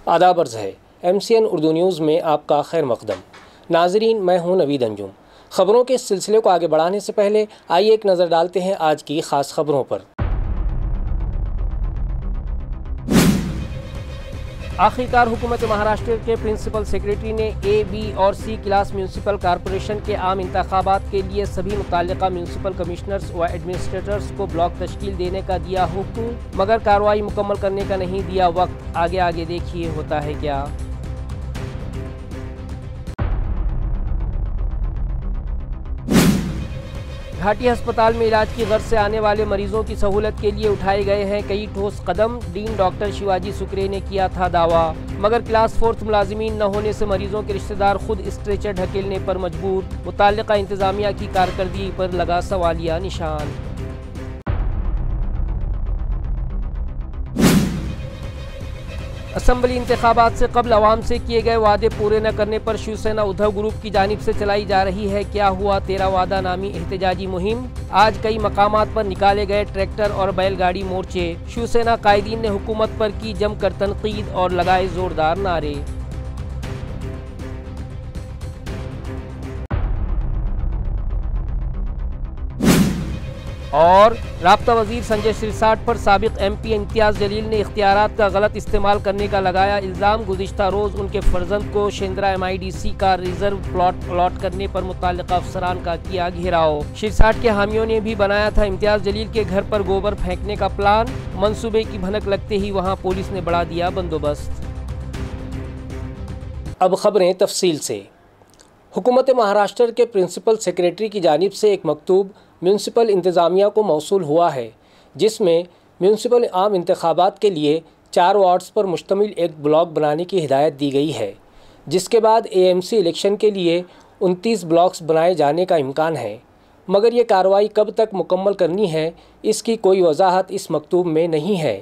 आदाब अर्ज़ है MCN उर्दू न्यूज़ में आपका खैर मक़दम। नाज़रीन, मैं हूं नवीद अंजुम। ख़बरों के इस सिलसिले को आगे बढ़ाने से पहले आइए एक नज़र डालते हैं आज की ख़ास ख़बरों पर। आखिरकार हुकूमत महाराष्ट्र के प्रिंसिपल सेक्रेटरी ने A, B और C क्लास म्यूनसिपल कॉरपोरेशन के आम इंतखाबात के लिए सभी मुताल्लिका म्यूनसिपल कमिश्नर्स व एडमिनिस्ट्रेटर्स को ब्लॉक तश्कील देने का दिया हुक्म, मगर कार्रवाई मुकम्मल करने का नहीं दिया वक्त। आगे देखिए होता है क्या। घाटी अस्पताल में इलाज की गर्ज से आने वाले मरीजों की सहूलत के लिए उठाए गए हैं कई ठोस कदम। डीन डॉक्टर शिवाजी सुक्रे ने किया था दावा, मगर क्लास 4 मुलाजिमीन न होने से मरीजों के रिश्तेदार खुद स्ट्रेचर ढकेलने पर मजबूर। मुताल्लिका इंतजामिया की कारकर्दगी पर लगा सवालिया निशान। असम्बली इंतखाबात से कबल अवाम से किए गए वादे पूरे न करने पर शिवसेना उद्धव ग्रुप की जानिब से चलाई जा रही है क्या हुआ तेरा वादा नामी एहतजाजी मुहिम। आज कई मकामात पर निकाले गए ट्रैक्टर और बैलगाड़ी मोर्चे। शिवसेना कायदीन ने हुकूमत पर की जमकर तनकीद और लगाए जोरदार नारे। और राब्ता वजीर संजय सिरसाट पर साबिक MP इम्तियाज़ जलील ने इख्तियारात का गलत इस्तेमाल करने का लगाया इल्ज़ाम। गुज़िश्ता रोज़ उनके फर्जंद को शेंद्रा MIDC का रिजर्व प्लॉट अलॉट करने पर मुताल्लिका अफसरान का किया घेराव। सिरसाट के हामियों ने भी बनाया था इम्तियाज़ जलील के घर पर गोबर फेंकने का प्लान। मंसूबे की भनक लगते ही वहाँ पुलिस ने बढ़ा दिया बंदोबस्त। अब खबरें तफसील से। हुकूमत महाराष्ट्र के प्रिंसिपल सेक्रेटरी की जानिब से एक मकतूब म्यूनसिपल इंतज़ामिया को मौसूल हुआ है, जिसमें म्यूनसिपल आम इंतखाबात के लिए 4 वार्ड्स पर मुश्तमिल एक ब्लॉक बनाने की हिदायत दी गई है, जिसके बाद AMC इलेक्शन के लिए 29 ब्लॉक्स बनाए जाने का इम्कान है, मगर ये कार्रवाई कब तक मुकम्मल करनी है इसकी कोई वजाहत इस मकतूब में नहीं है,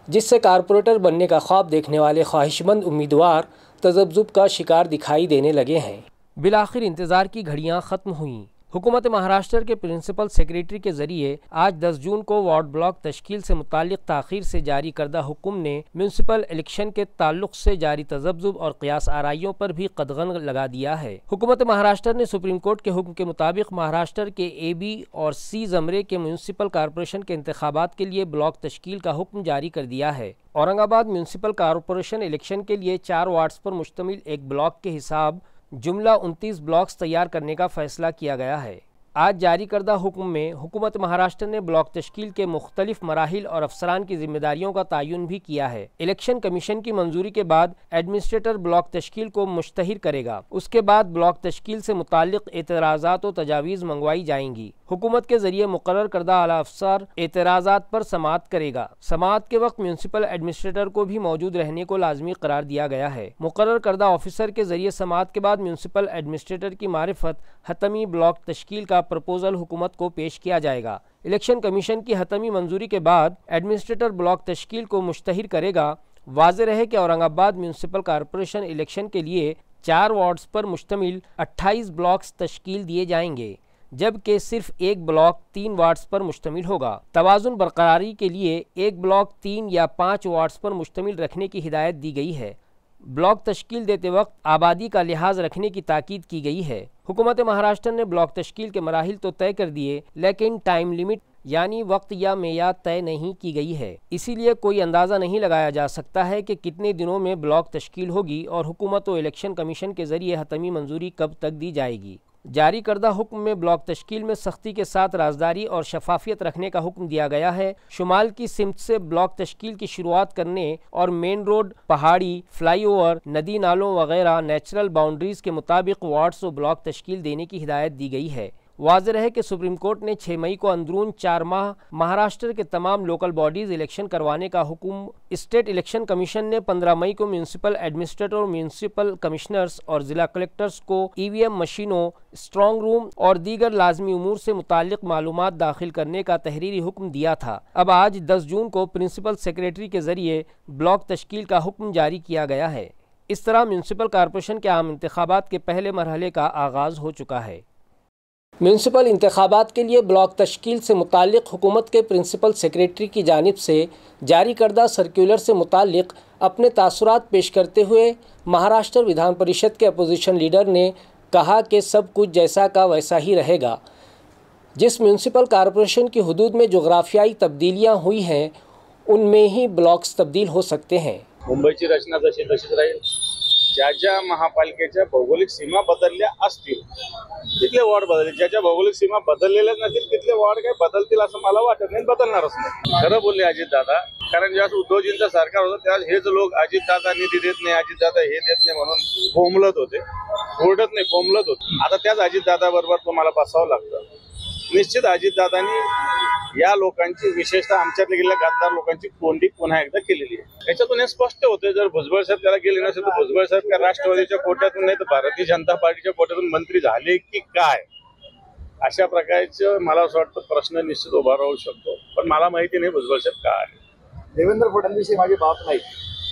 जिससे कारपोरेटर बनने का ख्वाब देखने वाले ख्वाहिशमंद उम्मीदवार तज़ब्ज़ुब का शिकार दिखाई देने लगे हैं। बिलाखिर इंतज़ार की घड़ियाँ ख़त्म हुईं। हुकूमत महाराष्ट्र के प्रिंसिपल सेक्रेटरी के ज़रिए आज 10 जून को वार्ड ब्लॉक तश्कील से मुताल्लिक़ ताख़ीर से जारी करदा हुक्म ने म्यूनसिपल इलेक्शन के ताल्लुक़ से जारी तज़ब्ज़ुब और क़ियास आराइयों पर भी कदगन लगा दिया है। हुकूमत महाराष्ट्र ने सुप्रीम कोर्ट के हुक्म के मुताबिक महाराष्ट्र के A, B और C ज़मरे के म्यूनसिपल कॉरपोरेशन के इंतखाबात के लिए ब्लॉक तश्कील का हुक्म जारी कर दिया है। औरंगाबाद म्यूनसिपल कॉरपोरेशन इलेक्शन के लिए 4 वार्ड्स पर मुश्तमिल एक ब्लॉक के हिसाब जुमला 29 ब्लॉक्स तैयार करने का फैसला किया गया है। आज जारी करदा हुक्म में हुकूमत महाराष्ट्र ने ब्लॉक तश्कील के मुख्तलिफ मराहिल और अफसरान की जिम्मेदारियों का तयन भी किया है। इलेक्शन कमीशन की मंजूरी के बाद एडमिनिस्ट्रेटर ब्लॉक तश्कील को मुश्तहिर करेगा। उसके बाद ब्लॉक तश्कील से मुताल्लिक़ एतराज़ात और तजावीज़ मंगवाई जाएंगी। हुकूमत के जरिए मुकर्रर करदा आला अफसर एतराज़ात पर समाअत करेगा। समाअत के वक्त म्यूनसिपल एडमिनिस्ट्रेटर को भी मौजूद रहने को लाजमी करार दिया गया है। मुकर्रर करदा ऑफिसर के जरिए समाअत के बाद म्यूनसिपल एडमिनिस्ट्रेटर की मारिफत हतमी ब्लॉक तश्कील का प्रपोजल हुकूमत को पेश किया जाएगा। इलेक्शन कमीशन की हतमी मंजूरी के बाद एडमिनिस्ट्रेटर ब्लॉक तश्कील को मुश्तहिर करेगा। वाज़ेह रहे कि औरंगाबाद म्यूनसिपल कॉरपोरेशन इलेक्शन के लिए 4 वार्ड्स पर मुश्तमिल 28 ब्लॉक्स तश्कील दिए जाएंगे, जबकि सिर्फ एक ब्लॉक 3 वार्ड्स पर मुश्तमिल होगा। तवाज़ुन बरकरारी के लिए एक ब्लॉक 3 या 5 वार्ड्स पर मुश्तमिल रखने की हिदायत दी गई है। ब्लॉक तश्कील देते वक्त आबादी का लिहाज रखने की ताकीद की गई है। हुकूमत महाराष्ट्र ने ब्लॉक तश्कील के मराहिल तो तय कर दिए, लेकिन टाइम लिमिट यानी वक्त या मेयाद तय नहीं की गई है। इसीलिए कोई अंदाज़ा नहीं लगाया जा सकता है कि कितने दिनों में ब्लॉक तश्कील होगी और हुकूमत व इलेक्शन कमीशन के जरिए हतमी मंजूरी कब तक दी जाएगी। जारी करदा हुक्म में ब्लॉक तश्कील में सख्ती के साथ राजदारी और शफाफियत रखने का हुक्म दिया गया है। शुमाल की सिमत से ब्लॉक तश्कील की शुरुआत करने और मेन रोड, पहाड़ी, फ्लाईओवर, नदी नालों वगैरह नेचुरल बाउंड्रीज के मुताबिक वार्ड्स और ब्लॉक तश्कील देने की हिदायत दी गई है। वाज़ेह रहे कि सुप्रीम कोर्ट ने 6 मई को अंदरून 4 माह महाराष्ट्र के तमाम लोकल बॉडीज़ इलेक्शन करवाने का हुक्म स्टेट इलेक्शन कमीशन ने 15 मई को म्यूनसिपल एडमिनिस्ट्रेटर, म्यूनसिपल कमिश्नर्स और ज़िला कलेक्टर्स को EVM मशीनों, स्ट्रॉन्ग रूम और दीगर लाजमी उमूर से मुताल्लिक़ मालूमात दाखिल करने का तहरीरी हुक्म दिया था। अब आज 10 जून को प्रिंसिपल सेक्रेटरी के ज़रिए ब्लॉक तश्कील का हुक्म जारी किया गया है। इस तरह म्यूनसिपल कॉरपोरेशन के आम इंतखाबात के पहले मरहले का आगाज़ हो चुका है। म्यूनसिपल इंतखाबात के लिए ब्लॉक तश्कील से मुताल्लिक़ हुकूमत के प्रिंसिपल सेक्रेटरी की जानिब से जारी करदा सर्कुलर से मुताल्लिक़ अपने तासुरात पेश करते हुए महाराष्ट्र विधान परिषद के अपोजिशन लीडर ने कहा कि सब कुछ जैसा का वैसा ही रहेगा। जिस म्यूनसिपल कॉरपोरेशन की हुदूद में जोग्राफियाई तब्दीलियाँ हुई हैं उनमें ही ब्लॉक्स तब्दील हो सकते हैं। मुंबईची रचना जशी तशीच राहील। ज्या महापालिकेच्या भौगोलिक सीमा बदलल्या असतील तिथले वॉर्ड बदलले, ज्याच्या भौगोलिक सीमा बदललेल्याच नसतील तिथले वॉर्ड काय बदलतील असं मला वाटत नाही, बदलणारच नाही। खरं बोलले अजितदादा, कारण ज्यावेळेस उद्धवजींचं सरकार होतं त्यावेळेस हेच लोक अजितदादा निधी देत नाही, अजितदादा हे देत नाही म्हणून बोंबलत होते, ओरडत नाही बोंबलत होते। आता त्याच अजितदादा बरोबर तुम्हाला बसावं लागतं। निश्चित अजितदादांनी या लोकांची, विशेषतः आमच्यातले गेलेल्या गद्दार लोकांची कोंडी पुन्हा एकदा केलेली आहे। याच्यातून हे स्पष्ट होते, जर भुजबळ साहेब त्याला गेले नसेल तर भुजबळ साहेब का राष्ट्रवादीच्या कोट्यातून नाही तर भारतीय जनता पार्टीच्या कोट्यातून मंत्री झाले की काय, अशा प्रकारचे मला असं वाटतं प्रश्न निश्चित उभा राहू शकतो। पण मला माहिती नाही भुजबळ साहेब काय आहे। देवेंद्र फडणवीस हे माझे बाप नाही,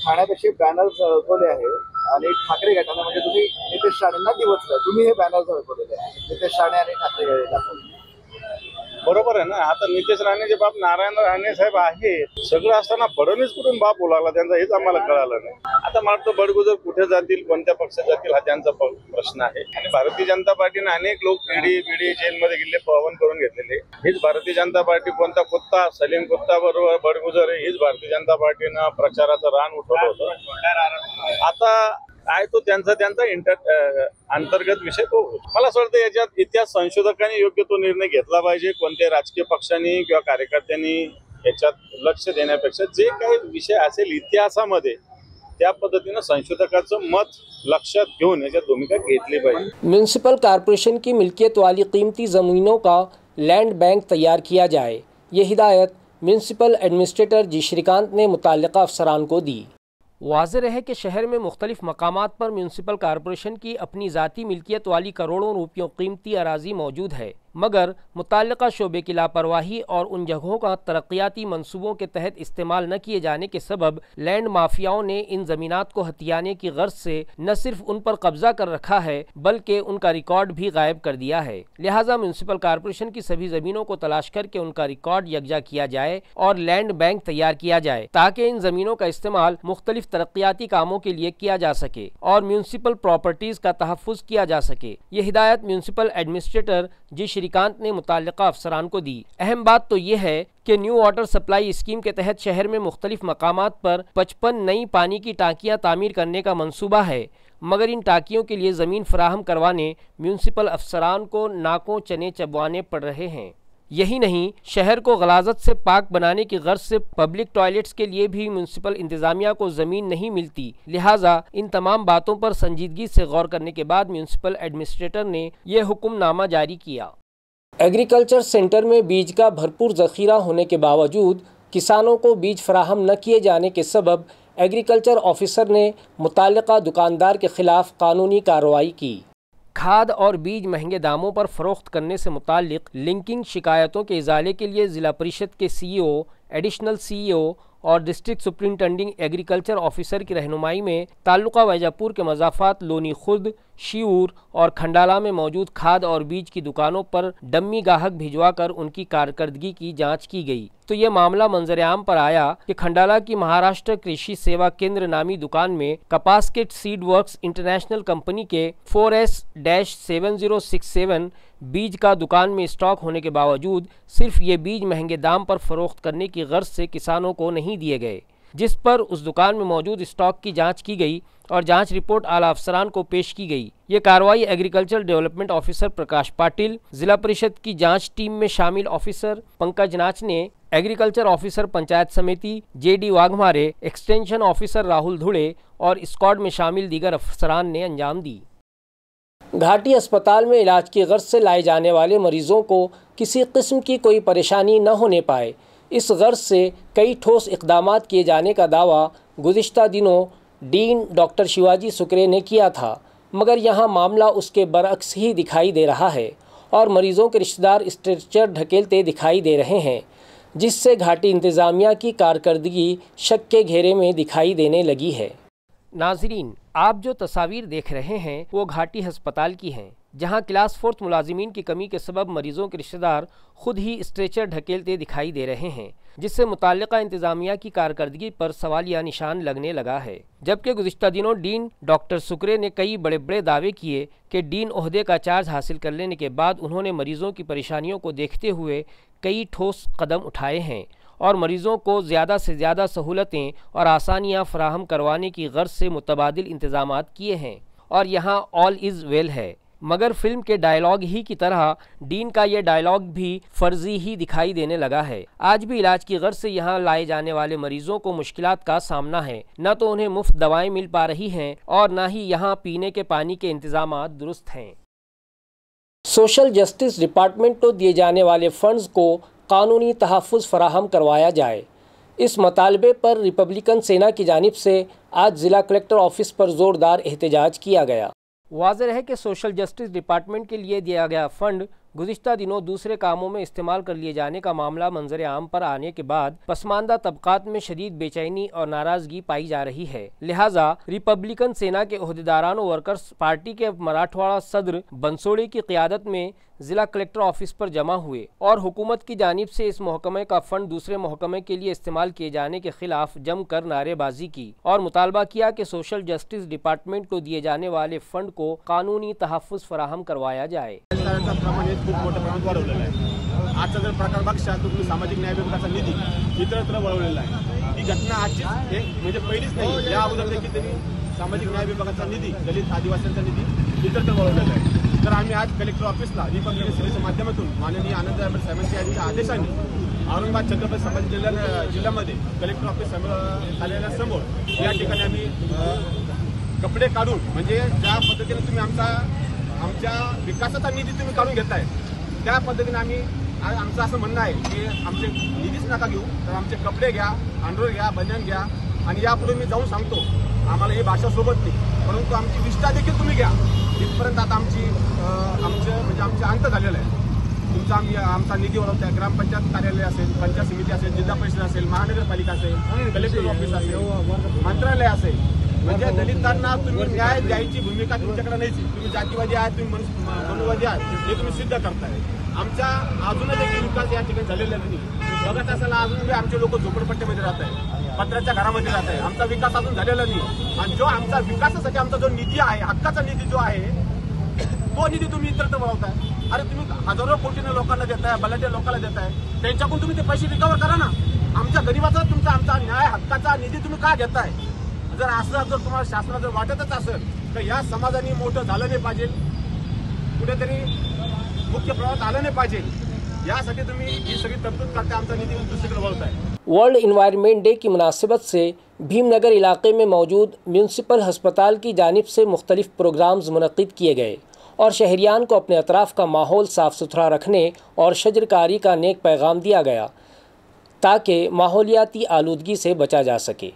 ठाण्यात असे बॅनर झळकवले आहे आणि ठाकरे गटाने म्हणजे तुम्ही नितेश राणेंना दिवसला तुम्ही हे बॅनर झळकवलेले आहे, नितेश राणे आणि ठाकरे गटाने। बरोबर आहे ना। आता नितेश राणेचे बाप नारायण राणे साहेब आहेत, सगळं असताना फडणवीस कुठून बाप बोलावला त्यांचा हेच आम्हाला कळालं नाही। आता मला वाटतं बडगुजर कुठे जातील, कोणत्या पक्षात जातील हा त्यांचा प्रश्न आहे। आणि भारतीय जनता पार्टीने अनेक लोक पिढी जेलमध्ये गेले, पवन करून घेतलेले। हीच भारतीय जनता पार्टी, कोणता कुत्ता सलीम कुत्ता बरोबर बडगुजर हीच भारतीय जनता पार्टीनं प्रचाराचं रान उठवलं होतं। आता काय तो त्यांचा अंतर्गत विषय तो मला असं वाटतं याच्यात इतिहास संशोधकांनी योग्य तो निर्णय घेतला पाहिजे। कोणत्या राजकीय पक्षांनी किंवा कार्यकर्त्यांनी याच्यात लक्ष देण्यापेक्षा जे काही विषय असेल इतिहासामध्ये त्या पद्धतीने संशोधकाचं मत लक्षात घेऊन याच्यात भूमिका घेतली पाहिजे। म्यूनसिपल कॉरपोरेशन की मिल्कियत वाली कीमती ज़मीनों का लैंड बैंक तैयार किया जाए, ये हिदायत म्यूनसिपल एडमिनिस्ट्रेटर जी श्रीकांत ने मुतल्लिक़ा अफसरान को दी। वाज़ेह है कि शहर में मुख्तलिफ मकामात पर म्यूनसिपल कॉरपोरेशन की अपनी ज़ाती मिल्कियत वाली करोड़ों रुपयों कीमती अराजी मौजूद है, मगर मुतल्लिक़ा शोबे की लापरवाही और उन जगहों का तरक्याती मंसूबों के तहत इस्तेमाल न किए जाने के सबब लैंड माफियाओं ने इन ज़मीनात को हथियाने की गर्ज से न सिर्फ उन पर कब्जा कर रखा है बल्कि उनका रिकॉर्ड भी गायब कर दिया है। लिहाजा म्यूनसिपल कॉरपोरेशन की सभी ज़मीनों को तलाश करके उनका रिकॉर्ड यकजा किया जाए और लैंड बैंक तैयार किया जाए ताकि इन ज़मीनों का इस्तेमाल मुख्तलिफ तरक्याती कामों के लिए किया जा सके और म्यूनसिपल प्रॉपर्टीज़ का तहफ़्फ़ुज़ किया जा सके। ये हिदायत म्यूनसिपल एडमिनिस्ट्रेटर जी श्रीकांत ने मुतल्लिक़ा अफसरान को दी। अहम बात तो ये है कि न्यू वाटर सप्लाई स्कीम के तहत शहर में मुख्तलिफ मकामात पर 55 नई पानी की टांकियाँ तामीर करने का मंसूबा है, मगर इन टांकियों के लिए ज़मीन फराहम करवाने म्यूनसिपल अफसरान को नाकों चने चबवाने पड़ रहे हैं। यही नहीं, शहर को गलाजत से पाक बनाने की गर्ज से पब्लिक टॉयलेट्स के लिए भी म्यूनसिपल इंतज़ामिया को ज़मीन नहीं मिलती। लिहाजा इन तमाम बातों पर संजीदगी से गौर करने के बाद म्यूनसिपल एडमिनिस्ट्रेटर ने यह हुक्मनामा जारी किया। एग्रीकल्चर सेंटर में बीज का भरपूर ज़ख़ीरा होने के बावजूद किसानों को बीज फराहम न किए जाने के सबब एग्रीकल्चर ऑफिसर ने मुतल्लिक़ा दुकानदार के ख़िलाफ़ कानूनी कार्रवाई की। खाद और बीज महंगे दामों पर फ़रोख्त करने से मुताल्लिक़ लिंकिंग शिकायतों के इज़ाले के लिए ज़िला परिषद के CEO, एडिशनल CEO और डिस्ट्रिक्ट सुप्रिंटेंडिंग एग्रीकल्चर ऑफिसर की रहनुमाई में ताल्लुका वैजापुर के मज़ाफ़ात लोनी खुर्द, शिऊर और खंडाला में मौजूद खाद और बीज की दुकानों पर डम्मी गाहक भिजवाकर उनकी कारकर्दगी की जांच की गई तो ये मामला मंजर आम पर आया कि खंडाला की महाराष्ट्र कृषि सेवा केंद्र नामी दुकान में कपास kit seed works international company के 4S-7067 बीज का दुकान में स्टॉक होने के बावजूद सिर्फ ये बीज महंगे दाम पर फ़रोख्त करने की गर्ज से किसानों को नहीं दिए गए, जिस पर उस दुकान में मौजूद स्टॉक की जांच की गई और जांच रिपोर्ट आला अफसरान को पेश की गई। ये कार्रवाई एग्रीकल्चर डेवलपमेंट ऑफिसर प्रकाश पाटिल, जिला परिषद की जांच टीम में शामिल ऑफिसर पंकज नाच ने, agriculture officer Panchayat Samiti JD Waghmare, extension officer Rahul Dhude और स्क्वाड में शामिल दीगर अफसरान ने अंजाम दी। घाटी अस्पताल में इलाज की गर्ज से लाए जाने वाले मरीजों को किसी किस्म की कोई परेशानी न होने पाए, इस गर्ज से कई ठोस इक़दामात किए जाने का दावा गुज़िश्ता दिनों डीन डॉक्टर शिवाजी सुकरे ने किया था, मगर यहाँ मामला उसके बरअक्स ही दिखाई दे रहा है और मरीज़ों के रिश्तेदार स्ट्रेचर ढकेलते दिखाई दे रहे हैं, जिससे घाटी इंतज़ामिया की कारकर्दगी शक के घेरे में दिखाई देने लगी है। नाज़रीन, आप जो तस्वीर देख रहे हैं वो घाटी अस्पताल की हैं। जहां क्लास 4 मुलाजिमीन की कमी के सबब मरीजों के रिश्तेदार खुद ही स्ट्रेचर ढकेलते दिखाई दे रहे हैं, जिससे मुताल्लिका इंतजामिया की कारकर्दगी पर सवालिया निशान लगने लगा है। जबकि गुज़िश्ता दिनों डीन डॉक्टर सुकरे ने कई बड़े बड़े दावे किए कि डीन ओहदे का चार्ज हासिल कर लेने के बाद उन्होंने मरीजों की परेशानियों को देखते हुए कई ठोस कदम उठाए हैं और मरीजों को ज़्यादा से ज़्यादा सहूलतें और आसानियाँ फराहम करवाने की गर्ज से मुतबादिल इंतजामात किए हैं और यहाँ ऑल इज़ वेल है। मगर फिल्म के डायलॉग ही की तरह डीन का ये डायलॉग भी फर्जी ही दिखाई देने लगा है। आज भी इलाज की गर्ज से यहाँ लाए जाने वाले मरीजों को मुश्किलात का सामना है, न तो उन्हें मुफ्त दवाएं मिल पा रही हैं और न ही यहाँ पीने के पानी के इंतजामात दुरुस्त हैं। सोशल जस्टिस डिपार्टमेंट को दिए जाने वाले फंड्स को कानूनी तहफ़्फ़ुज़ फराहम करवाया जाए। इस मतालबे पर रिपब्लिकन सेना की जानिब से आज ज़िला कलेक्टर ऑफिस पर ज़ोरदार एहतजाज किया गया। वाज़ेह है कि सोशल जस्टिस डिपार्टमेंट के लिए दिया गया फ़ंड गुज़िश्ता दिनों दूसरे कामों में इस्तेमाल कर लिए जाने का मामला मंजर आम पर आने के बाद पसमानदा तबकात में शदीद बेचैनी और नाराज़गी पाई जा रही है। लिहाजा रिपब्लिकन सेना के ओहदेदारान और वर्कर्स पार्टी के मराठवाड़ा सदर बंसोड़ी की क़ियादत में ज़िला कलेक्टर ऑफिस पर जमा हुए और हुकूमत की जानिब से इस महकमे का फ़ंड दूसरे महकमे के लिए इस्तेमाल किए जाने के खिलाफ जमकर नारेबाजी की और मुतालबा किया कि सोशल जस्टिस डिपार्टमेंट को दिए जाने वाले फ़ंड को कानूनी तहफ़्फ़ुज़ फराहम करवाया जाए। खूप मोठ्या प्रमाणात वाढवलेला आहे। आजचा जर प्रकार बघशाल तुम्ही सामाजिक न्याय विभागाचा निधी इतरत्र वळवलेला आहे। ही घटना आजची म्हणजे पहिलीच नाही, या अगोदर देखील त्यांनी सामाजिक न्याय विभागाचा निधी दलित आदिवासींचा निधी इतरत्र वळवलेला आहे। तर आम्ही आज कलेक्टर ऑफिसला रिपब्लिकन सेनेच्या माध्यमातून माननीय आनंद आंबेडकर साहेबांच्या आदेशाने औरंगाबाद छत्रपती संभाजी जिल्ह्यामध्ये कलेक्टर ऑफिस कार्यालयासमोर या ठिकाणी आम्ही कपडे काढून म्हणजे ज्या पद्धतीने तुम्ही आमच्या विकासाचा निधी तुम्ही काढून घेताय त्या पद्धतीने आम्ही आमचं असं म्हणणं आहे की आमचे निधीच नका घेऊ, तर आमचे कपडे घ्या, अंडरवेअर घ्या, बनियान घ्या आणि यापुढे मी जाऊन सांगतो आम्हाला ही भाषा सोबत नाही, परंतु आमची निष्ठा देखील तुम्ही घ्या। इथपर्यंत आता आमचे अंत झालेला आहे। आमचा निधी वळवताय, ग्रामपंचायत कार्यालय असेल, पंचायत समिती असेल, जिल्हा परिषद असेल, महानगरपालिका असेल, कलेक्टर ऑफिस असेल, मंत्रालय असेल, म्हणजे दलितांना तुम्ही न्याय द्यायची भूमिका तुमच्याकडे नाहीच। तुम्ही जातीवादी आहात, तुम्ही मनुवादी आहात हे तुम्ही सिद्ध करताय। आमचा अजूनही देखील विकास या ठिकाणी झालेला नाही। बघत असाल अजूनही आमचे लोक झोपडपट्टीमध्ये राहत आहे, पत्र्याच्या घरामध्ये राहत आहे। आमचा विकास अजून झालेला नाही आणि जो आमचा विकासासाठी आमचा जो निधी आहे, हक्काचा निधी जो आहे तो निधी तुम्ही इतरत्र वळवताय। अरे तुम्ही हजारो कोटीने लोकांना देताय, बलाढ्य लोकांना देताय, त्यांच्याकडून तुम्ही ते पैसे रिकव्हर करा ना। आमच्या गरीबाचा आमचा न्याय हक्काचा निधी तुम्ही का घेताय? जर असं जर तुम्हाला शासनाला जर वाटतच असेल तर या समाजाने मोठं झालं नाही पाहिजे, कुठेतरी मुख्य प्रवाहात आलं नाही पाहिजे, यासाठी तुम्ही ही सगळी तरतूद करते, आमचा निधी दुसरीकडे वळवताय। वर्ल्ड इन्वायरमेंट डे की मुनासिबत से भीमनगर इलाके में मौजूद म्यूनसिपल हस्पताल की जानिब से मुख्तलिफ प्रोग्राम्स मुनक्किद किए गए और शहरियान को अपने अतराफ़ का माहौल साफ़ सुथरा रखने और शजरकारी का नेक पैगाम दिया गया ताकि माहौलियाती आलूदगी से बचा जा सके।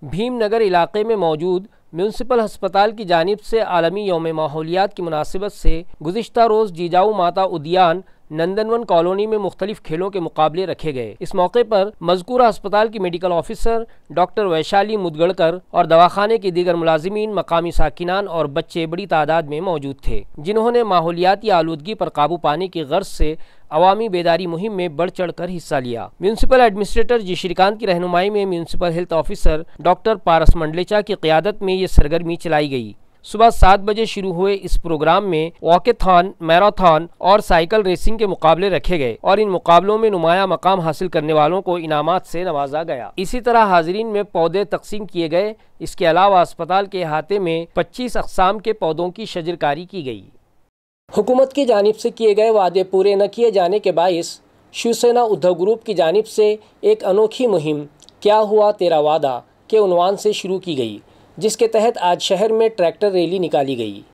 भीमनगर इलाके में मौजूद म्यूनसिपल हस्पताल की जानिब से आलमी यौम माहौलियात की मुनासिबत से गुज़िश्ता रोज़ जिजाऊ माता उद्यान नंदनवन कॉलोनी में मुख्तलिफ खेलों के मुकाबले रखे गए। इस मौके पर मज़कूरा अस्पताल की मेडिकल ऑफिसर डॉक्टर वैशाली मुदगड़कर और दवाखाने के दीगर मुलाजिमीन, मकामी साकिनान और बच्चे बड़ी तादाद में मौजूद थे, जिन्होंने माहौलियाती आलूदगी पर काबू पाने की गर्ज से अवामी बेदारी मुहिम में बढ़ चढ़ कर हिस्सा लिया। म्यूनसिपल एडमिनिस्ट्रेटर जी श्रीकांत की रहनुमाई में म्यूनसिपल हेल्थ ऑफिसर डॉक्टर पारस मंडलेचा की क़ियादत में ये सरगर्मी चलाई गई। सुबह 7 बजे शुरू हुए इस प्रोग्राम में वॉकेथॉन, मैराथन और साइकिल रेसिंग के मुकाबले रखे गए और इन मुकाबलों में नुमाया मकाम हासिल करने वालों को इनामात से नवाजा गया। इसी तरह हाजिरीन में पौधे तकसीम किए गए। इसके अलावा अस्पताल के अहाते में 25 अक़साम के पौधों की शजरकारी की गई। हुकूमत की जानिब से किए गए वादे पूरे न किए जाने के बाइस शिवसेना उद्धव ग्रुप की जानिब से एक अनोखी मुहिम क्या हुआ तेरा वादा के उन्वान से शुरू की गई, जिसके तहत आज शहर में ट्रैक्टर रैली निकाली गई।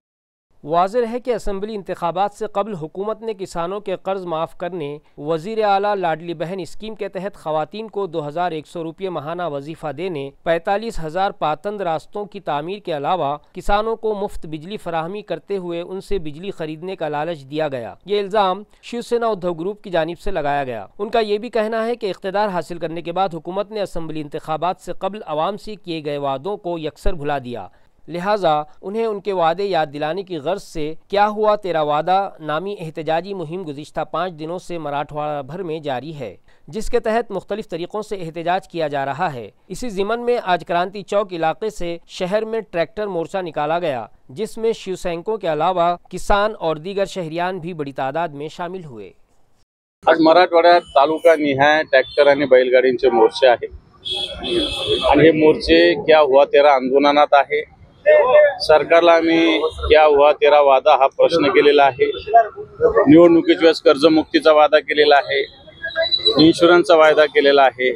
वाज़ेह है कि असम्बली इंतखाबात से कबल हुकूमत ने किसानों के कर्ज माफ़ करने, वज़ीर आला लाडली बहन स्कीम के तहत ख़वातीन को 2100 रुपये माहाना वजीफ़ा देने, 45,000 पातंद रास्तों की तामीर के अलावा किसानों को मुफ्त बिजली फराहमी करते हुए उनसे बिजली खरीदने का लालच दिया गया। ये इल्ज़ाम शिवसेना उद्धव ग्रुप की जानिब से लगाया गया। उनका ये भी कहना है कि इख्तिदार हासिल करने के बाद हुकूमत ने असम्बली इंतखाबात से कबल अवाम से किए गए वादों को यकसर भुला दिया। लिहाजा उन्हें उनके वादे याद दिलाने की गर्ज से क्या हुआ तेरा वादा नामी एहतजाजी मुहिम गुज़िश्ता 5 दिनों से मराठवाड़ा भर में जारी है, जिसके तहत मुख्तलिफ तरीक़ों से एहतजाज किया जा रहा है। इसी ज़िमन में आज क्रांति चौक इलाके से शहर में ट्रैक्टर मोर्चा निकाला गया, जिसमें शिव सैनिकों के अलावा किसान और दीगर शहरियान भी बड़ी तादाद में शामिल हुए। आज मराठवाड्यात तालुका निहाय ट्रॅक्टर आणि बैलगाडींचे मोर्चे आहेत आणि हे मोर्चे क्या हुआ तेरा आंदोलनात आहे। सरकारला आम्ही क्या हुआ तेरा वादा हा प्रश्न केलेला आहे। निवडणुकीच्या वेळेस कर्जमुक्तीचा वादा केलेला आहे, इन्शुरन्सचा वादा केलेला आहे,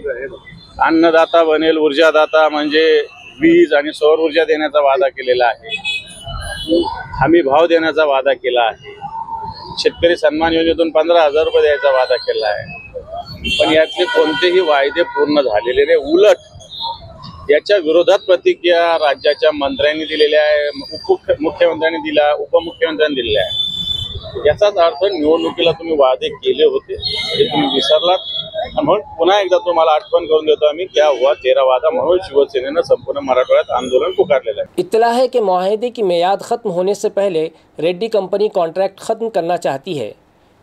अन्नदाता बनेल ऊर्जादाता म्हणजे वीज आणि सौर ऊर्जा देण्याचा वादा केलेला आहे, हमी भाव देण्याचा वादा केला आहे, शेतकरी सन्मान योजनेतून 15,000 रुपये द्यायचा वादा केला आहे। पण यातले कोणतेही वायदे पूर्ण झालेले नाही, उलट याच्या विरोधात प्रतिक्रिया राज्याच्या मंत्र्यांनी दिलेल्या आहे, मुख्यमंत्र्यांनी दिला, उपमुख्यमंत्र्यांनी दिलेल्या आहे। याचाच अर्थ निवडणुकीला तुम्ही वादे केले होते हे तुम्ही विसरलात। म्हणून पुन्हा एकदा तुम्हाला आठवण करून देतो आम्ही क्या हुआ तेरा वादा म्हणून शिवसेनेनं संपूर्ण मराठवाड्यात आंदोलन पुकारलेलं आहे। इत्तला है कि मुआहदे की मियाद ख़त्म होने से पहले रेड्डी कंपनी कॉन्ट्रैक्ट ख़त्म करना चाहती है,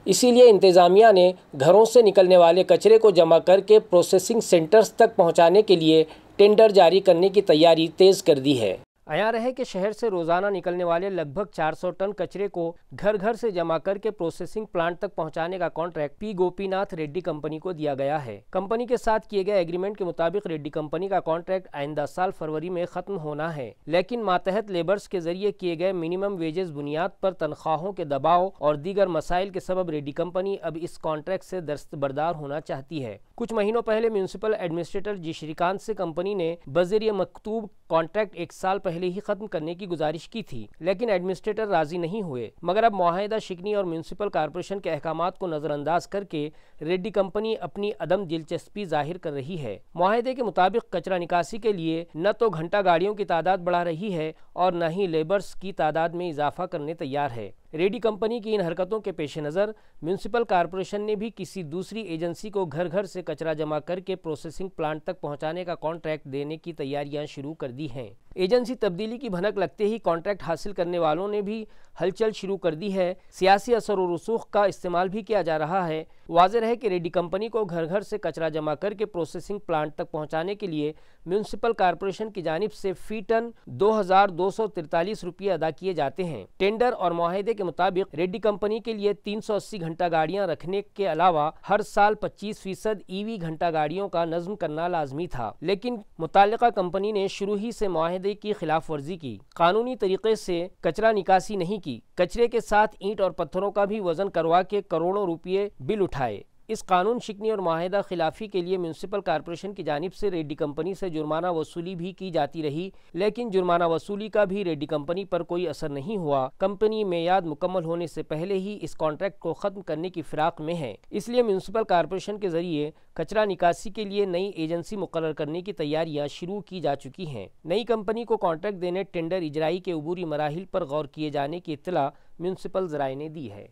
इसीलिए इंतज़ामिया ने घरों से निकलने वाले कचरे को जमा करके प्रोसेसिंग सेंटर्स तक पहुंचाने के लिए टेंडर जारी करने की तैयारी तेज़ कर दी है। आया रहे कि शहर से रोज़ाना निकलने वाले लगभग 400 टन कचरे को घर घर से जमा करके प्रोसेसिंग प्लांट तक पहुंचाने का contract P Gopinath Reddy company को दिया गया है। कंपनी के साथ किए गए एग्रीमेंट के मुताबिक रेड्डी कंपनी का कॉन्ट्रैक्ट आइंदा साल फरवरी में ख़त्म होना है, लेकिन मातहत लेबर्स के जरिए किए गए मिनिमम वेजेस बुनियाद पर तनख्वाहों के दबाव और दीगर मसाइल के सबब रेड्डी कंपनी अब इस कॉन्ट्रैक्ट से दस्तबरदार होना चाहती है। कुछ महीनों पहले म्यूनसिपल एडमिनिस्ट्रेटर जी श्रीकांत से कंपनी ने बज़रिए मकतूब कॉन्ट्रैक्ट 1 साल पहले ही खत्म करने की गुजारिश की थी, लेकिन एडमिनिस्ट्रेटर राजी नहीं हुए। मगर अब मुआहदा शिकनी और म्यूनसिपल कॉरपोरेशन के अहकामात को नज़रअंदाज करके रेड्डी कंपनी अपनी अदम दिलचस्पी जाहिर कर रही है। मुआहदे के मुताबिक कचरा निकासी के लिए न तो घंटा गाड़ियों की तादाद बढ़ा रही है और न ही लेबर्स की तादाद में इजाफा करने तैयार है। रेड्डी कंपनी की इन हरकतों के पेश नज़र म्यूनसिपल कॉरपोरेशन ने भी किसी दूसरी एजेंसी को घर घर से कचरा जमा करके प्रोसेसिंग प्लांट तक पहुंचाने का कॉन्ट्रैक्ट देने की तैयारियां शुरू कर दी हैं। एजेंसी तब्दीली की भनक लगते ही कॉन्ट्रैक्ट हासिल करने वालों ने भी हलचल शुरू कर दी है। सियासी असर और रसूख का इस्तेमाल भी किया जा रहा है। वाज़ेह है कि रेड्डी कंपनी को घर घर से कचरा जमा करके प्रोसेसिंग प्लांट तक पहुंचाने के लिए म्यूनसिपल कॉरपोरेशन की जानिब से फी टन 2,243 रुपये अदा किए जाते हैं। टेंडर और मुआहदे के मुताबिक रेड्डी कंपनी के लिए 380 घंटा गाड़ियां रखने के अलावा हर साल 25% ईवी घंटा गाड़ियों का नज़्म करना लाजमी था, लेकिन मुताल्लिका कंपनी ने शुरू ही से मुआहदे की खिलाफ वर्जी की, कानूनी तरीके से कचरा निकासी नहीं की, कचरे के साथ ईंट और पत्थरों का भी वजन करवा के करोड़ों रुपये बिल उठाए। इस कानून शिकनी और मुआहदा खिलाफी के लिए म्यूनसिपल कॉरपोरेशन की जानिब से रेड्डी कंपनी से जुर्माना वसूली भी की जाती रही, लेकिन जुर्माना वसूली का भी रेड्डी कंपनी पर कोई असर नहीं हुआ। कंपनी मियाद मुकम्मल होने से पहले ही इस कॉन्ट्रैक्ट को ख़त्म करने की फिराक में है, इसलिए म्यूनसिपल कॉरपोरेशन के जरिए कचरा निकासी के लिए नई एजेंसी मुकर्रर करने की तैयारियां शुरू की जा चुकी हैं। नई कंपनी को कॉन्ट्रैक्ट देने टेंडर इजराई के अबूरी मराहिल पर गौर किए जाने की इत्तला म्यूनसिपल ज़राए ने दी है।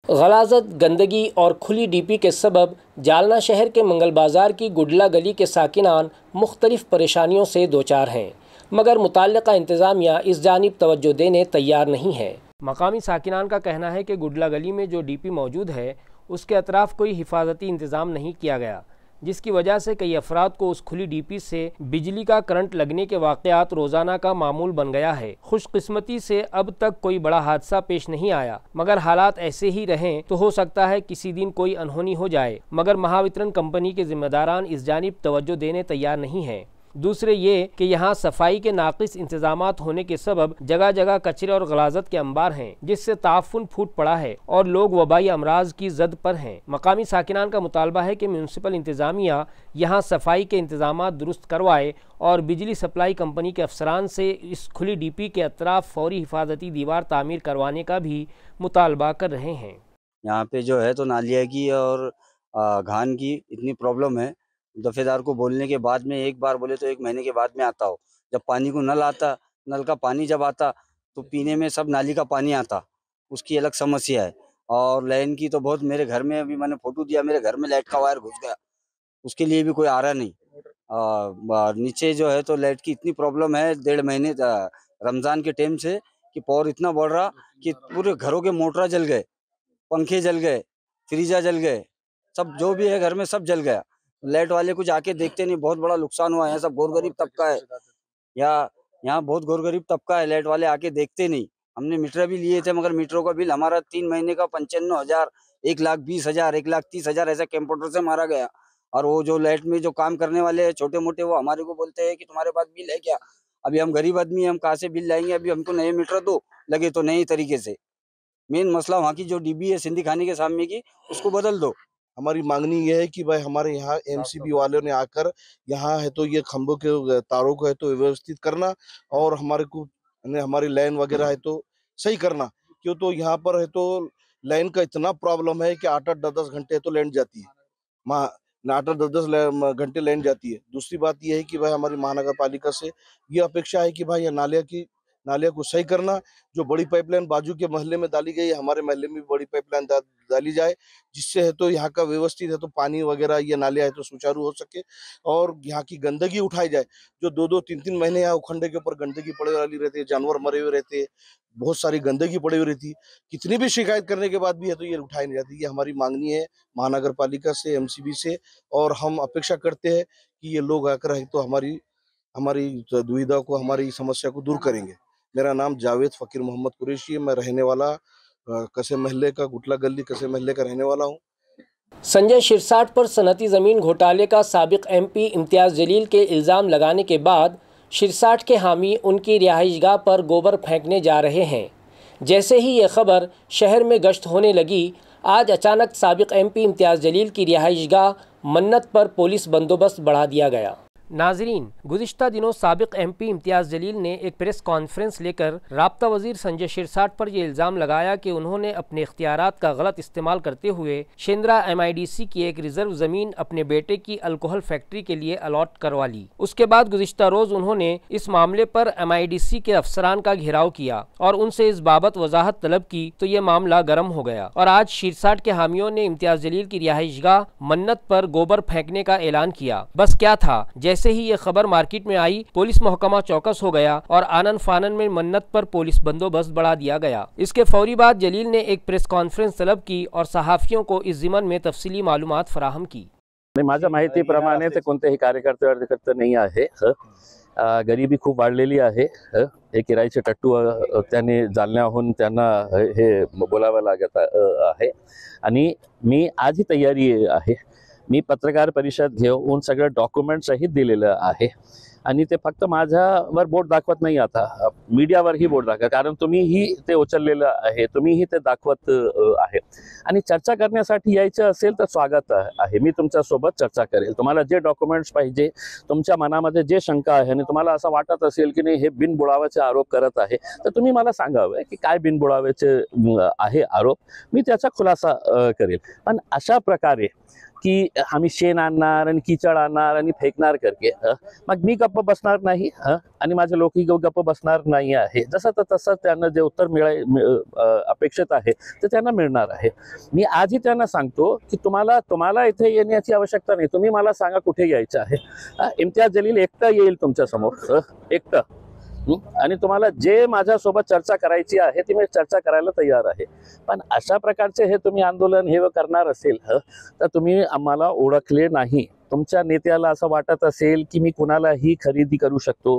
गलाजत, गंदगी और खुली डीपी के सबब जालना शहर के मंगल बाज़ार की गुडला गली के साकिनान मुख्तलिफ परेशानियों से दोचार हैं, मगर मुताल्लिका इंतज़ामिया इस जानिब तवज्जो देने तैयार नहीं है। मकामी साकिनान का कहना है कि गुडला गली में जो डीपी मौजूद है उसके अतराफ़ कोई हिफाजती इंतज़ाम नहीं किया गया, जिसकी वजह से कई अफराद को उस खुली डीपी से बिजली का करंट लगने के वाक़यात रोज़ाना का मामूल बन गया है। खुशकिस्मती से अब तक कोई बड़ा हादसा पेश नहीं आया, मगर हालात ऐसे ही रहें तो हो सकता है किसी दिन कोई अनहोनी हो जाए, मगर महावितरण कंपनी के जिम्मेदारान इस जानिब तवज्जो देने तैयार नहीं हैं। दूसरे ये कि यहाँ सफाई के नाक़िस इंतजामात होने के सबब जगह जगह कचरे और गलाजत के अंबार हैं, जिससे ताफुन फूट पड़ा है और लोग वबाई अमराज की जद पर हैं। मकामी साकिनान का मुतालबा है कि म्यूनसिपल इंतज़ामिया यहाँ सफाई के इंतजामात दुरुस्त करवाए और बिजली सप्लाई कंपनी के अफसरान से इस खुली डीपी के अतराफ फौरी हिफाजती दीवार तामीर करवाने का भी मुतालबा कर रहे हैं। यहाँ पे जो है तो नालिया की और घान की इतनी प्रॉब्लम है, दफेदार को बोलने के बाद में एक बार बोले तो 1 महीने के बाद में आता हो। जब पानी को नल आता, नल का पानी जब आता तो पीने में सब नाली का पानी आता, उसकी अलग समस्या है। और लाइन की तो बहुत, मेरे घर में अभी मैंने फोटो दिया, मेरे घर में लाइट का वायर घुस गया, उसके लिए भी कोई आ रहा नहीं। नीचे जो है तो लाइट की इतनी प्रॉब्लम है, 1.5 महीने रमजान के टाइम से कि पावर इतना बढ़ रहा कि पूरे घरों के मोटर जल गए, पंखे जल गए, फ्रीजा जल गए, सब जो भी है घर में सब जल गया। लाइट वाले कुछ आके देखते नहीं, बहुत बड़ा नुकसान हुआ है। सब गोर गरीब तबका है, यहाँ बहुत गोर गरीब तबका है, लाइट वाले आके देखते नहीं। हमने मीटर भी लिए थे मगर मीटरों का बिल हमारा 3 महीने का 95,000, 1,20,000, 1,30,000 ऐसा कंप्यूटर से मारा गया। और वो जो लाइट में जो काम करने वाले हैं छोटे मोटे, वो हमारे को बोलते हैं कि तुम्हारे पास बिल है क्या? अभी हम गरीब आदमी हैं, हम कहाँ से बिल लाएंगे? अभी हमको नए मीटर दो, लगे तो नई तरीके से। मेन मसला वहाँ की जो डीबी है सिंधी खाने के सामने की, उसको बदल दो। हमारी मांगनी ये है कि भाई हमारे यहाँ एमसीबी वालों ने आकर यहाँ है तो ये खंभों के तारों को है तो व्यवस्थित करना, और हमारे को हमारी लाइन वगैरह है तो सही करना। क्यों तो यहाँ पर है तो लाइन का इतना प्रॉब्लम है कि 8-8, 10-10 घंटे तो लाइन जाती है, 8-8, 10-10 घंटे लाइन जाती है। दूसरी बात यह है कि भाई हमारी महानगर पालिका से ये अपेक्षा है कि भाई ये नालिया को सही करना। जो बड़ी पाइपलाइन बाजू के मोहल्ले में डाली गई है, हमारे मोहल्ले में भी बड़ी पाइपलाइन डाली जाए, जिससे है तो यहाँ का व्यवस्थित है तो पानी वगैरह ये नालिया है तो सुचारू हो सके, और यहाँ की गंदगी उठाई जाए। जो 2-2, 3-3 महीने यहाँ उखंडे के ऊपर गंदगी पड़े वाली रहती है, जानवर मरे हुए रहते हैं, बहुत सारी गंदगी पड़ी हुई रहती है। कितनी भी शिकायत करने के बाद भी है तो ये उठाई नहीं जाती। ये हमारी मांगनी है महानगर पालिका से, एमसीबी से, और हम अपेक्षा करते हैं कि ये लोग आकर है तो हमारी दुविधा को, हमारी समस्या को दूर करेंगे। मेरा नाम जावेद फकीर मोहम्मद कुरैशी है। मैं रहने वाला कसे महल्ले का, गुटला गली कसे महल्ले का रहने वाला हूँ। संजय शिरसाट पर सनती ज़मीन घोटाले का साबिक एमपी इम्तियाज़ जलील के इल्ज़ाम लगाने के बाद शिरसाट के हामी उनकी रिहाइशगाह पर गोबर फेंकने जा रहे हैं। जैसे ही ये खबर शहर में गश्त होने लगी, आज अचानक साबिक एमपी इम्तियाज़ जलील की रिहाइशगाह मन्नत पर पुलिस बंदोबस्त बढ़ा दिया गया। नाजरीन, गुज़िश्ता दिनों साबिक एमपी इम्तियाज़ जलील ने एक प्रेस कॉन्फ्रेंस लेकर राब्ता वज़ीर संजय शिरसाट पर यह इल्ज़ाम लगाया कि उन्होंने अपने इख्तियारात का गलत इस्तेमाल करते हुए शेंद्रा MIDC की एक रिजर्व ज़मीन अपने बेटे की अल्कोहल फैक्ट्री के लिए अलॉट करवा ली। उसके बाद गुज़िश्ता रोज़ उन्होंने इस मामले पर MIDC के अफसरान का घेराव किया और उनसे इस बाबत वजाहत तलब की, तो ये मामला गर्म हो गया और आज शिरसाट के हामियों ने इम्तियाज़ जलील की रिहाइशगाह मन्नत पर गोबर फेंकने का ऐलान किया। बस क्या था, जैसे ही ये खबर मार्केट में आई, पुलिस महकमा चौकस हो गया और आनन फानन में मन्नत पर पुलिस बंदोबस्त बढ़ा दिया गया। इसके फौरी बाद जलील ने एक प्रेस कॉन्फ्रेंस तलब की और सहाफियों को इस ज़िमन में तफसीली मालूमात फराहम की। माझ्या माहितीप्रमाणे ते कोणतेही कार्यकर्ते नाही आहे। गरिबी खूप वाढलेली आहे। हे किरायचे टट्टू त्यांनी जालन्याहून त्यांना हे बोलावं लागत आहे आणि मी आजही तयारी आहे। मी पत्रकार परिषद घेऊन सगळं डॉक्युमेंट सहित दिलेलं आहे आणि ते फक्त माझ्यावर बोट दाखवत नाही, आता मीडियावरही बोट दाखवा, कारण तुम्हीही ते उचललेलं आहे, तुम्हीही ते दाखवत आहे आणि चर्चा करण्यासाठी यायचं असेल तर स्वागत आहे। मी तुमच्यासोबत चर्चा करेल। तुम्हाला जे डॉक्युमेंट्स पाहिजे, तुमच्या मनामध्ये जे शंका आहे आणि तुम्हाला असं वाटत असेल की नाही हे बिनबुडावाचे आरोप करत आहे, तर तुम्ही मला सांगावे की काय बिनबुडावाचे आहे आरोप, मी त्याचा खुलासा करेल। पण अशा प्रकारे की आम्ही शेण आणणार आणि किचड आणणार आणि फेकणार करके मग मी गप्प बसणार नाही आणि माझे लोकही गप्प बसणार नाही आहे। जसं तर तसं त्यांना जे उत्तर अपेक्षित आहे ते त्यांना मिळणार आहे। मी आजही त्यांना सांगतो की तुम्हाला इथे येण्याची आवश्यकता नाही, तुम्ही मला सांगा कुठे यायचं आहे। इम्तियाज जलील एकटा येईल तुमच्या समोर, एकटा, आणि तुम्हाला जे माझ्यासोबत चर्चा करायची आहे ती मी चर्चा करायला तयार आहे। पण अशा प्रकारचे हे तुम्ही आंदोलन हे करणार असेल तर तुम्ही आम्हाला ओळखले नाही। तुमच्या नेत्याला असं वाटत असेल की मी कुणालाही खरेदी करू शकतो,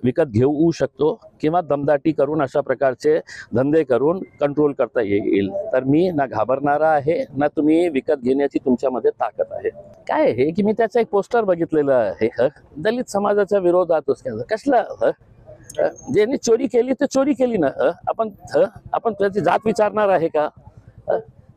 विकत घेऊ शकतो किंवा दमदाटी करून अशा प्रकारचे धंदे करून कंट्रोल करता येईल, तर मी ना घाबरणारा आहे ना तुम्ही विकत घेण्याची तुमच्यामध्ये ताकद आहे। काय आहे की मी त्याचं एक पोस्टर बघितलेलं आहे, दलित समाजाच्या विरोधात कसला ज्यांनी चोरी केली ते चोरी केली ना, आपण त्याची जात विचारणार आहे का?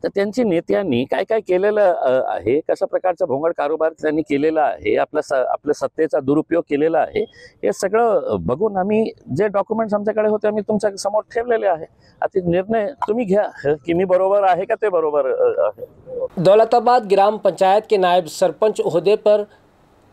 तर त्यांची नेत्यांनी काय काय केलेलं आहे, कशा प्रकारचा भोंगळ कारभार त्यांनी केलेला आहे, आपल्या सत्तेचा दुरुपयोग केलेला आहे, हे सगळं बघून आम्ही जे डॉक्युमेंट्स आमच्याकडे होते आम्ही तुमच्या समोर ठेवलेले आहे। आता निर्णय तुम्ही घ्या की मी बरोबर आहे का ते बरोबर आहे। दौलताबाद ग्राम पंचायत के नायब सरपंच ओहदे पर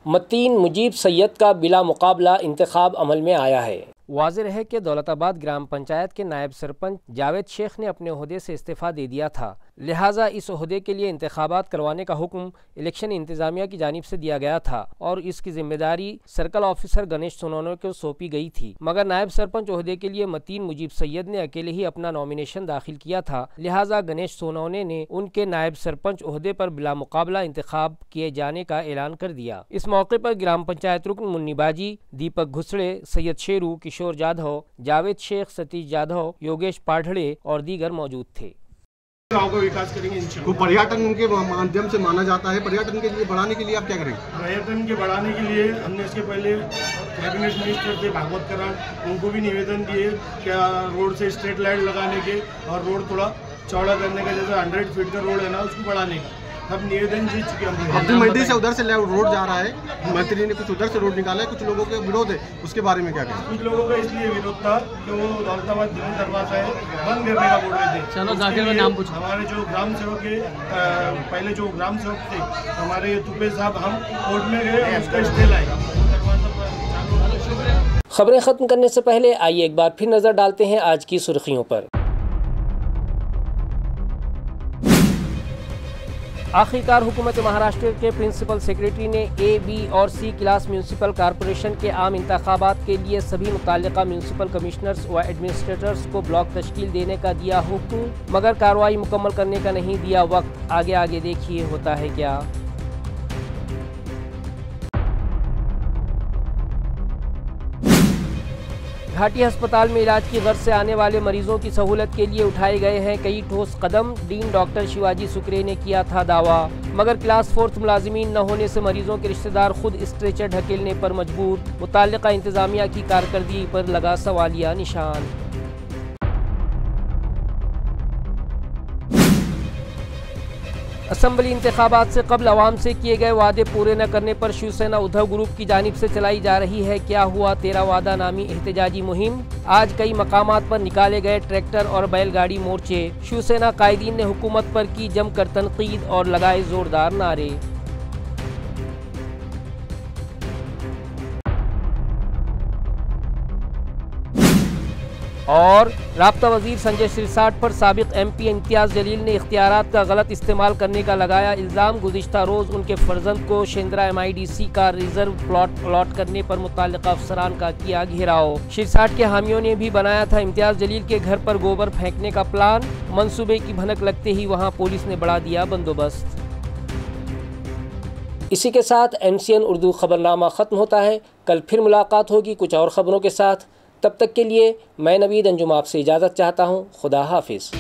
मतीन मुजीब सैयद का बिला मुकाबला इंतखाब अमल में आया है। वाज़ेह है कि दौलताबाद ग्राम पंचायत के नायब सरपंच जावेद शेख ने अपने ओहदे से इस्तीफ़ा दे दिया था, लिहाजा इस ओहदे के लिए इंतखाबात करवाने का हुक्म इलेक्शन इंतजामिया की जानिब से दिया गया था और इसकी जिम्मेदारी सर्कल ऑफिसर गणेश सोनोने को सौंपी गई थी, मगर नायब सरपंच ओहदे के लिए मतीन मुजीब सैयद ने अकेले ही अपना नॉमिनेशन दाखिल किया था। लिहाजा गणेश सोनोने ने उनके नायब सरपंच ओहदे पर बिला मुकाबला इंतखाब किए जाने का ऐलान कर दिया। इस मौके पर ग्राम पंचायत रुकन मुन्नी बाजी, दीपक घुसड़े, सैयद शेरू, किशोर जाधव, जावेद शेख, सतीश जाधव, योगेश पाढ़ड़े और दीगर मौजूद थे। गाँव का विकास करेंगे इंशाल्लाह। तो पर्यटन के माध्यम से माना जाता है, पर्यटन के लिए बढ़ाने के लिए आप क्या करेंगे? पर्यटन के बढ़ाने के लिए हमने इसके पहले कैबिनेट मिनिस्टर थे भागवत करान, उनको भी निवेदन दिए क्या रोड से स्ट्रीट लाइट लगाने के और रोड थोड़ा चौड़ा करने का, जैसे 100 फीट का रोड है ना उसको बढ़ाने का, हम निवेदन जीत चुके हैं। अब्दुल मंडी से उधर से रोड जा रहा है, मंत्री ने कुछ उधर से रोड निकाला है, कुछ लोगों के विरोध है, उसके बारे में क्या कहें? कुछ लोगों का इसलिए विरोध था कि वो दौलताबाद दरवाजा है बंद करने का बोल रहे थे। चलो जाकिर में नाम पूछो। हमारे जो ग्राम सेवक है, पहले जो ग्राम सेवक थे हमारे तुपे साहब, हम कोर्ट में गए, उसका स्टे लाए। खबरें खत्म करने से पहले आइए एक बार फिर नजर डालते हैं आज की सुर्खियों पर। आखिरकार हुकूमत महाराष्ट्र के प्रिंसिपल सेक्रेटरी ने ए, बी और सी क्लास म्यूनसिपल कॉरपोरेशन के आम इंतखाबात के लिए सभी मुताल्लिका म्यूनसिपल कमिश्नर्स व एडमिनिस्ट्रेटर्स को ब्लॉक तश्कील देने का दिया हुक्म, मगर कार्रवाई मुकम्मल करने का नहीं दिया वक्त। आगे देखिए होता है क्या। घाटी अस्पताल में इलाज की गर्ज से आने वाले मरीजों की सहूलत के लिए उठाए गए हैं कई ठोस कदम। डीन डॉक्टर शिवाजी सुक्रे ने किया था दावा, मगर क्लास 4 मुलाजिमीन न होने से मरीजों के रिश्तेदार खुद स्ट्रेचर ढकेलने पर मजबूर। मुताल्लिका इंतजामिया की कारकर्दगी पर लगा सवालिया निशान। असम्बली इंतखाबात से कबल अवाम से किए गए वादे पूरे न करने पर शिवसेना उद्धव ग्रुप की जानिब से चलाई जा रही है क्या हुआ तेरा वादा नामी एहतजाजी मुहिम। आज कई मकामात पर निकाले गए ट्रैक्टर और बैलगाड़ी मोर्चे। शिवसेना कायदीन ने हुकूमत पर की जमकर तनकीद और लगाए जोरदार नारे। और राब्ता वजीर संजय सिरसाट पर साबिक MP इम्तियाज़ जलील ने इख्तियारात का गलत इस्तेमाल करने का लगाया इल्ज़ाम। गुज़िश्ता रोज़ उनके फर्जंद को शेंद्रा MIDC का रिजर्व प्लॉट अलॉट करने पर मुताल्लिका अफसरान का किया घेराव। सिरसाट के हामियों ने भी बनाया था इम्तियाज़ जलील के घर पर गोबर फेंकने का प्लान। मंसूबे की भनक लगते ही वहाँ पुलिस ने बढ़ा दिया बंदोबस्त। इसी के साथ MCN उर्दू खबरनामा ख़त्म होता है। कल फिर मुलाकात होगी कुछ और ख़बरों के साथ। तब तक के लिए मैं नवीद अंजुम आपसे इजाज़त चाहता हूँ। खुदा हाफिज़।